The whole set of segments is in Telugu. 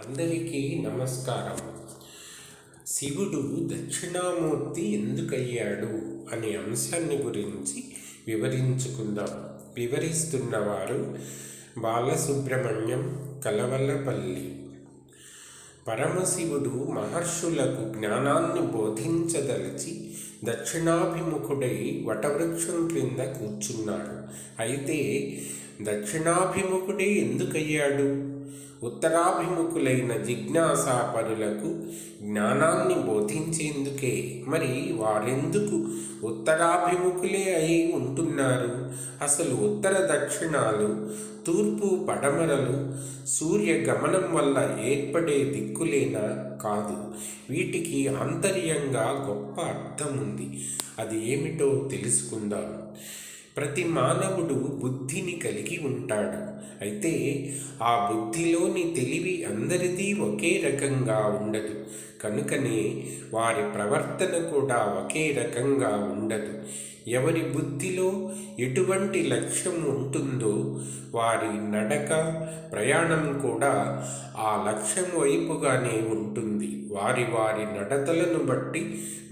అందరికీ నమస్కారం. శివుడు దక్షిణామూర్తి ఎందుకయ్యాడు అనే అంశాన్ని గురించి వివరించుకుందాం. వివరిస్తున్నవారు బాలసుబ్రహ్మణ్యం, కలవలపల్లి. పరమశివుడు మహర్షులకు జ్ఞానాన్ని బోధించదలిచి దక్షిణాభిముఖుడై వటవృక్షం క్రింద కూర్చున్నాడు. అయితే దక్షిణాభిముఖుడే ఎందుకయ్యాడు? ఉత్తరాభిముఖులైన జిజ్ఞాసాపరులకు జ్ఞానాన్ని బోధించేందుకే. మరి వారెందుకు ఉత్తరాభిముఖులే అయి ఉంటున్నారు? అసలు ఉత్తర దక్షిణాలు, తూర్పు పడమరలు సూర్య గమనం వల్ల ఏర్పడే దిక్కులేనా? కాదు. వీటికి ఆంతర్యంగా గొప్ప అర్థం ఉంది. అది ఏమిటో తెలుసుకుందాం. ప్రతి మానవుడు బుద్ధిని కలిగి ఉంటాడు. అయితే ఆ బుద్ధిలోని తెలివి అందరిది ఒకే రకంగా ఉండదు. కనుకనే వారి ప్రవర్తన కూడా ఒకే రకంగా ఉండదు. ఎవరి బుద్ధిలో ఎటువంటి లక్ష్యం ఉంటుందో వారి నడక, ప్రయాణం కూడా ఆ లక్ష్యం వైపుగానే ఉంటుంది. వారి వారి నడతలను బట్టి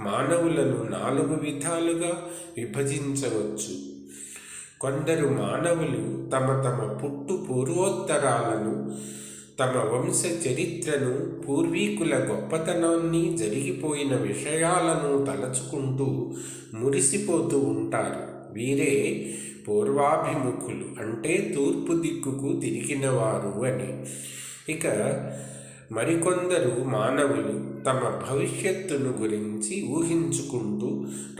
మానవులను 4 విధాలుగా విభజించవచ్చు. కొందరు మానవులు తమ పుట్టు పూర్వోత్తరాలను, తమ వంశ చరిత్రను, పూర్వీకుల గొప్పతనాన్ని, జరిగిపోయిన విషయాలను తలచుకుంటూ మురిసిపోతూ ఉంటారు. వీరే పూర్వాభిముఖులు, అంటే తూర్పు దిక్కుకు తిరిగినవారు అని. ఇక మరికొందరు మానవులు తమ భవిష్యత్తును గురించి ఊహించుకుంటూ,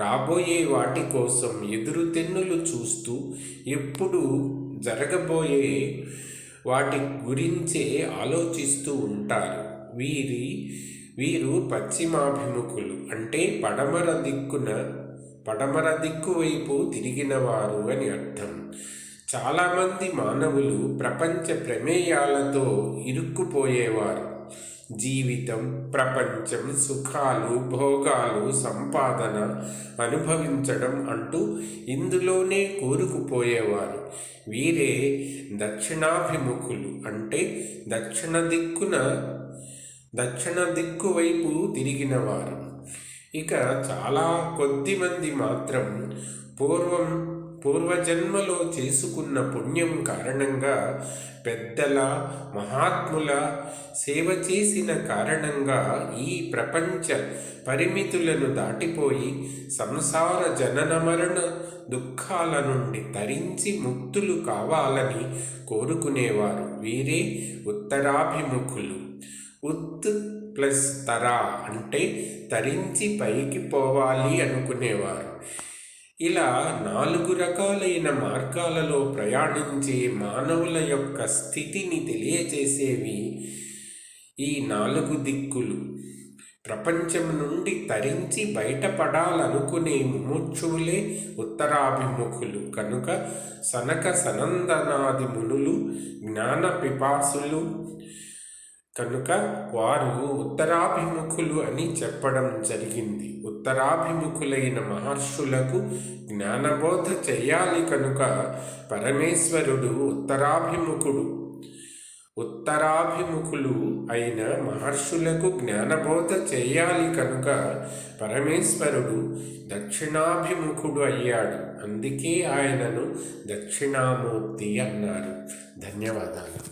రాబోయే వాటి కోసం ఎదురుతెన్నులు చూస్తూ, ఎప్పుడు జరగబోయే వాటి గురించే ఆలోచిస్తూ ఉంటారు. వీరు పశ్చిమాభిముఖులు, అంటే పడమర దిక్కు వైపు తిరిగినవారు అని అర్థం. చాలామంది మానవులు ప్రపంచ ప్రమేయాలతో ఇరుక్కుపోయేవారు. జీవితం, ప్రపంచం, సుఖాలు, భోగాలు, సంపాదన అనుభవించడం అంటూ ఇందులోనే కూరుకుపోయేవారు. వీరే దక్షిణాభిముఖులు, అంటే దక్షిణ దిక్కు వైపు తిరిగినవారు. ఇక చాలా కొద్దిమంది మాత్రం పూర్వజన్మలో చేసుకున్న పుణ్యం కారణంగా, పెద్దల, మహాత్ముల సేవ చేసిన కారణంగా ఈ ప్రపంచ పరిమితులను దాటిపోయి సంసార జనన మరణ దుఃఖాల నుండి తరించి ముక్తులు కావాలని కోరుకునేవారు. వీరే ఉత్తరాభిముఖులు. ఉత్ ప్లస్ తరా అంటే తరించి పైకి పోవాలి అనుకునేవారు. ఇలా 4 రకాలైన మార్గాలలో ప్రయాణించే మానవుల యొక్క స్థితిని తెలియజేసేవి ఈ 4 దిక్కులు. ప్రపంచం నుండి తరించి బయటపడాలనుకునే ముముక్షువులే ఉత్తరాభిముఖులు. కనుక సనక సనందనాది మునులు జ్ఞాన పిపాసులు కనుక వారు ఉత్తరాభిముఖులు అని చెప్పడం జరిగింది. ఉత్తరాభిముఖులైన మహర్షులకు జ్ఞానబోధ చెయ్యాలి కనుక పరమేశ్వరుడు ఉత్తరాభిముఖులు అయిన మహర్షులకు జ్ఞానబోధ చెయ్యాలి కనుక పరమేశ్వరుడు దక్షిణాభిముఖుడు అయ్యాడు. అందుకే ఆయనను దక్షిణామూర్తి అన్నారు. ధన్యవాదాలు.